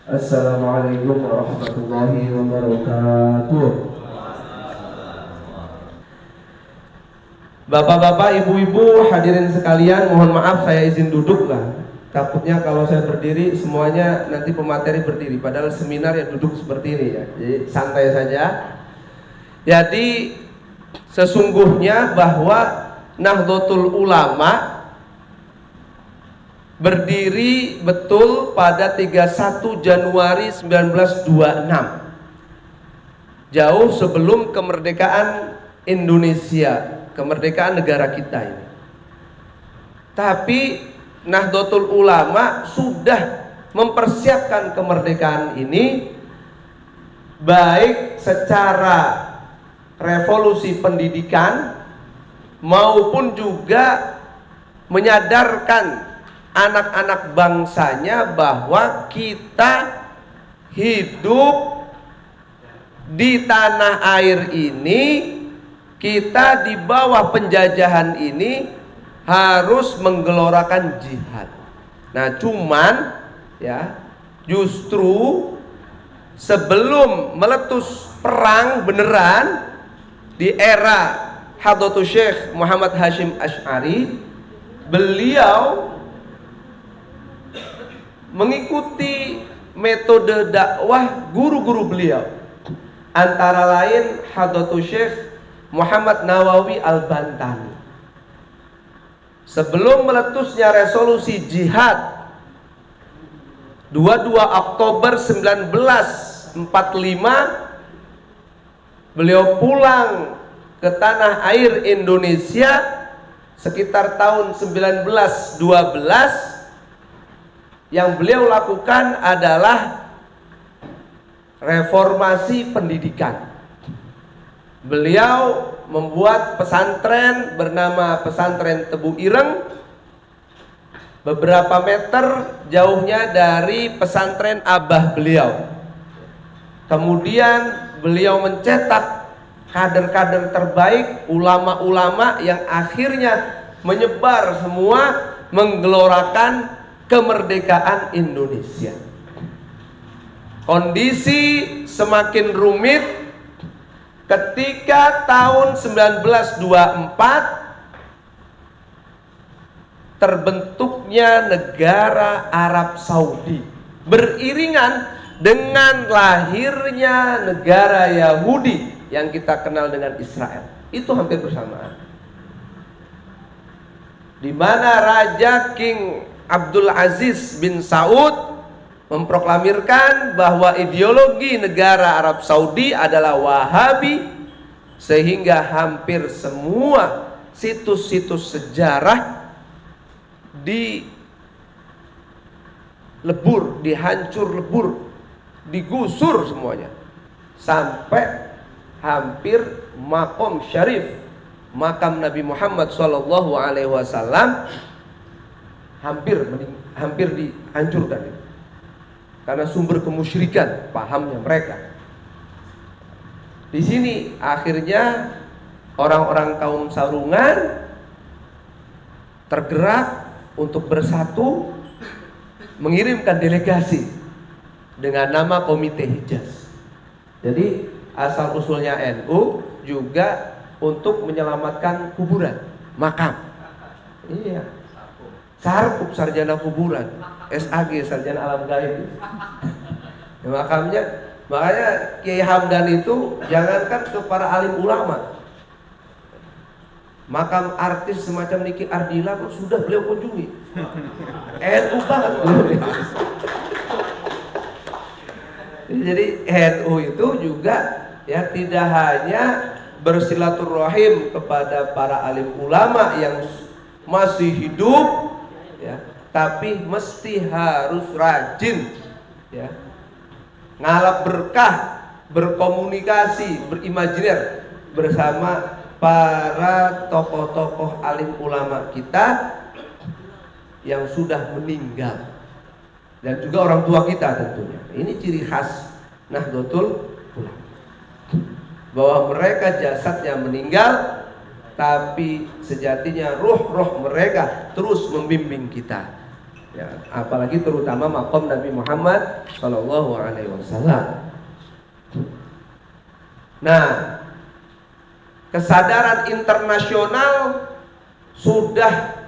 Assalamualaikum warahmatullahi wabarakatuh. Bapak-bapak, ibu-ibu, hadirin sekalian, mohon maaf saya izin duduk lah. Takutnya kalau saya berdiri semuanya nanti pemateri berdiri. Padahal seminar ya duduk seperti ini ya. Jadi santai saja. Jadi sesungguhnya bahwa Nahdlatul Ulama berdiri betul pada 31 Januari 1926, jauh sebelum kemerdekaan Indonesia, kemerdekaan negara kita ini. Tapi Nahdlatul Ulama sudah mempersiapkan kemerdekaan ini, baik secara revolusi pendidikan maupun juga menyadarkan anak-anak bangsanya bahwa kita hidup di tanah air ini, kita di bawah penjajahan ini harus menggelorakan jihad. Nah, cuman ya, justru sebelum meletus perang beneran di era Hadratus Syekh Muhammad Hashim Asy'ari, beliau mengikuti metode dakwah guru-guru beliau, antara lain Hadratus Syekh Muhammad Nawawi Al-Bantani. Sebelum meletusnya resolusi jihad 22 Oktober 1945, beliau pulang ke tanah air Indonesia sekitar tahun 1912. Yang beliau lakukan adalah reformasi pendidikan. Beliau membuat pesantren bernama Pesantren Tebu Ireng, beberapa meter jauhnya dari pesantren abah beliau. Kemudian beliau mencetak kader-kader terbaik, ulama-ulama yang akhirnya menyebar semua menggelorakan kemerdekaan Indonesia. Kondisi semakin rumit ketika tahun 1924 terbentuknya negara Arab Saudi, beriringan dengan lahirnya negara Yahudi yang kita kenal dengan Israel. Itu hampir bersamaan, di mana Raja King Abdul Aziz bin Saud memproklamirkan bahwa ideologi negara Arab Saudi adalah Wahabi, sehingga hampir semua situs-situs sejarah dilebur, dihancur lebur, digusur semuanya, sampai hampir makom syarif, makam Nabi Muhammad SAW hampir dihancurkan karena sumber kemusyrikan pahamnya mereka. Di sini akhirnya orang-orang kaum sarungan tergerak untuk bersatu, mengirimkan delegasi dengan nama Komite Hijaz. Jadi asal usulnya NU juga untuk menyelamatkan kuburan, makam. Iya. Sarkup, sarjana kuburan, SAG, sarjana alam gaib. Ya, makanya Kiai Hamdan itu jangankan ke para alim ulama, makam artis semacam Niki Ardila pun sudah beliau kunjungi. NU banget. Jadi NU itu juga ya tidak hanya bersilaturahim kepada para alim ulama yang masih hidup, ya, tapi mesti harus rajin, ya, ngalap berkah, berkomunikasi, berimajiner bersama para tokoh-tokoh alim ulama kita yang sudah meninggal, dan juga orang tua kita tentunya. Ini ciri khas Nahdlatul Ulama, bahwa mereka jasadnya meninggal, tapi sejatinya ruh-ruh mereka terus membimbing kita. Ya, apalagi terutama maqam Nabi Muhammad Shallallahu Alaihi Wasallam. Nah, kesadaran internasional sudah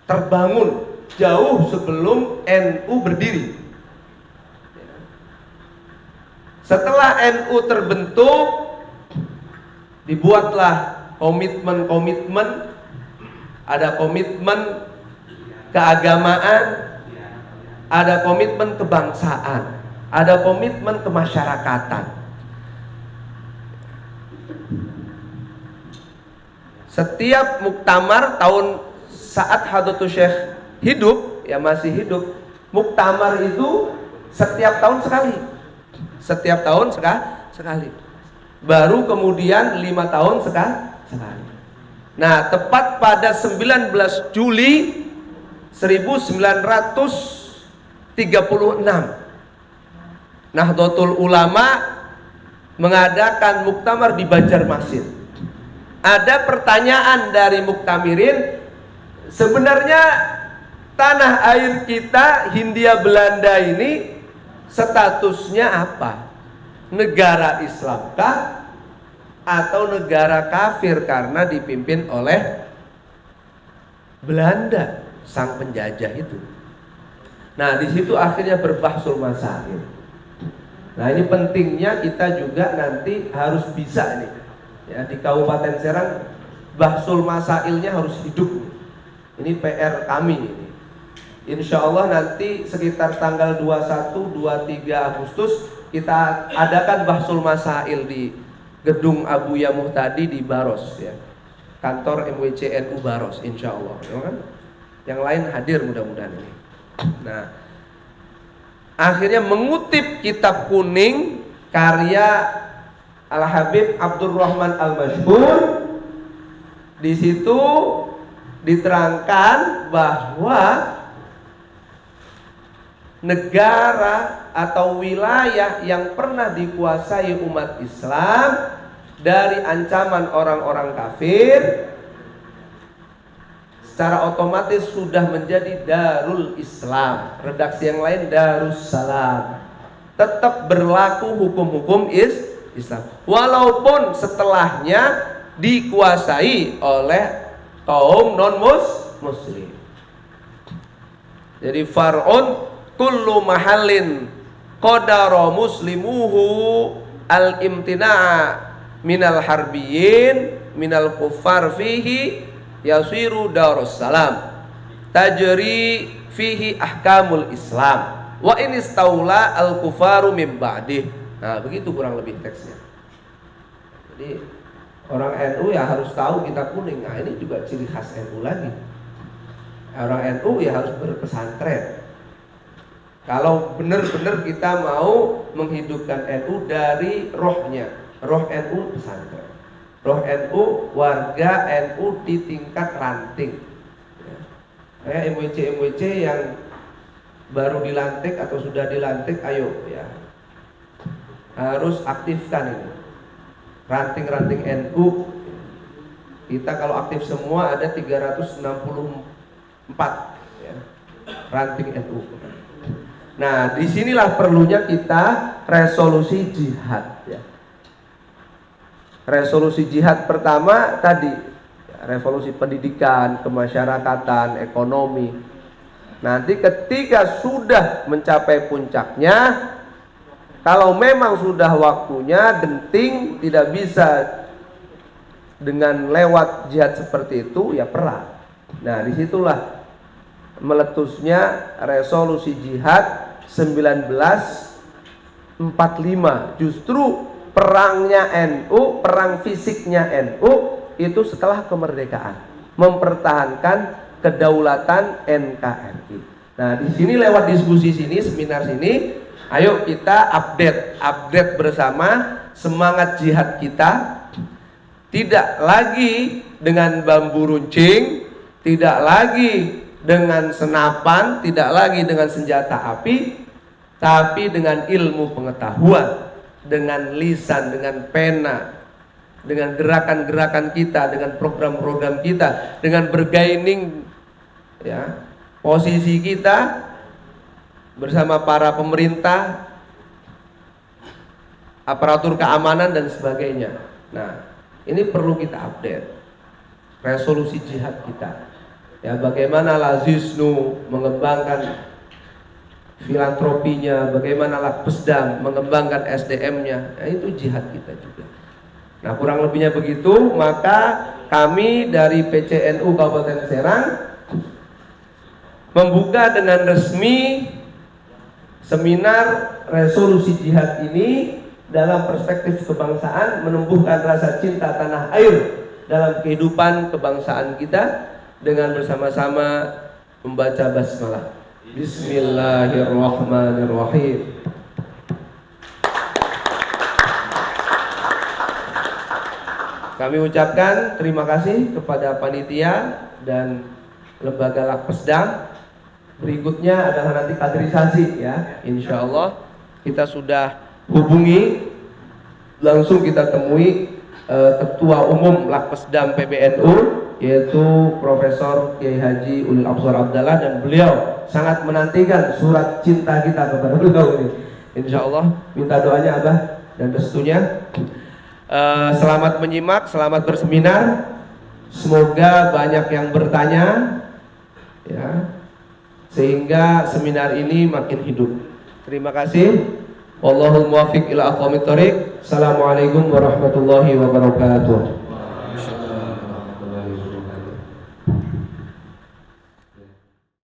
terbangun jauh sebelum NU berdiri. Setelah NU terbentuk, dibuatlah komitmen-komitmen, ada komitmen keagamaan, ada komitmen kebangsaan, ada komitmen kemasyarakatan. Setiap muktamar tahun saat Hadratus Syekh hidup, ya masih hidup, muktamar itu setiap tahun sekali. Setiap tahun sekali. Baru kemudian 5 tahun sekali. Nah, tepat pada 19 Juli 1936 Nahdlatul Ulama mengadakan muktamar di Banjarmasin. Ada pertanyaan dari muktamirin, sebenarnya tanah air kita Hindia Belanda ini statusnya apa? Negara Islamkah atau negara kafir karena dipimpin oleh Belanda, sang penjajah itu. Nah, di situ akhirnya berbahsul masail. Nah, ini pentingnya kita juga nanti harus bisa nih. Ya, di Kabupaten Serang bahsul masailnya harus hidup. Ini PR kami ini. Insya Allah nanti sekitar tanggal 21, 23 Agustus kita adakan bahsul masail di Gedung Abu Yamuh tadi di Baros, ya, kantor MWC NU Baros, insya Allah, ya kan? Yang lain hadir mudah-mudahan ini. Nah, akhirnya mengutip kitab kuning karya Al-Habib Abdurrahman Al-Mashhur, di situ diterangkan bahwa negara atau wilayah yang pernah dikuasai umat Islam dari ancaman orang-orang kafir secara otomatis sudah menjadi Darul Islam. Redaksi yang lain Darussalam. Tetap berlaku hukum-hukum Islam, walaupun setelahnya dikuasai oleh kaum non-muslim. Jadi far'un kullu mahallin qadara muslimuhu al-imtina'a minal harbiyin minal kuffar fihi yasiru darussalam tajri fihi ahkamul Islam wa in istaula al-kufaru min ba'dih. Nah, begitu kurang lebih teksnya. Jadi orang NU ya harus tahu kitab kuning. Nah, ini juga ciri khas NU lagi. Orang NU ya harus berpesantren. Kalau benar-benar kita mau menghidupkan NU dari rohnya, roh NU pesantren, roh NU warga NU di tingkat ranting. Kayak MWC yang baru dilantik atau sudah dilantik, ayo ya, harus aktifkan ini ranting-ranting NU. Kita kalau aktif semua ada 364 ya, ranting NU. Nah, disinilah perlunya kita resolusi jihad ya. Resolusi jihad pertama tadi ya, revolusi pendidikan, kemasyarakatan, ekonomi. Nanti ketika sudah mencapai puncaknya, kalau memang sudah waktunya genting, tidak bisa dengan lewat jihad seperti itu, ya perang. Nah, disitulah meletusnya resolusi jihad 1945. Justru perangnya NU, perang fisiknya NU itu setelah kemerdekaan, mempertahankan kedaulatan NKRI. Nah, di sini lewat diskusi sini, seminar sini, ayo kita update bersama semangat jihad kita. Tidak lagi dengan bambu runcing, tidak lagi dengan senapan, tidak lagi dengan senjata api, tapi dengan ilmu pengetahuan, dengan lisan, dengan pena, dengan gerakan-gerakan kita, dengan program-program kita, dengan bergaining ya, posisi kita bersama para pemerintah, aparatur keamanan dan sebagainya. Nah, ini perlu kita update resolusi jihad kita. Ya, bagaimana Lazisnu mengembangkan filantropinya, bagaimana Lakpesdam mengembangkan SDM-nya, ya, itu jihad kita juga. Nah, kurang lebihnya begitu. Maka kami dari PCNU Kabupaten Serang membuka dengan resmi seminar resolusi jihad ini dalam perspektif kebangsaan, menumbuhkan rasa cinta tanah air dalam kehidupan kebangsaan kita dengan bersama-sama membaca basmalah. Bismillahirrahmanirrahim. Kami ucapkan terima kasih kepada panitia dan lembaga Lakpesdam. Berikutnya adalah nanti kaderisasi, ya. Insya Allah kita sudah hubungi, langsung kita temui Ketua Umum Lakpesdam PBNU, yaitu Profesor Kiai Haji Ulil Absar Abdallah, dan beliau sangat menantikan surat cinta kita kepada beliau ini. Insya Allah minta doanya Abah dan restunya. Selamat menyimak, selamat berseminar. Semoga banyak yang bertanya, ya, sehingga seminar ini makin hidup. Terima kasih. Wallahul muwaffiq ila aqwamit thoriq. Assalamualaikum warahmatullahi wabarakatuh.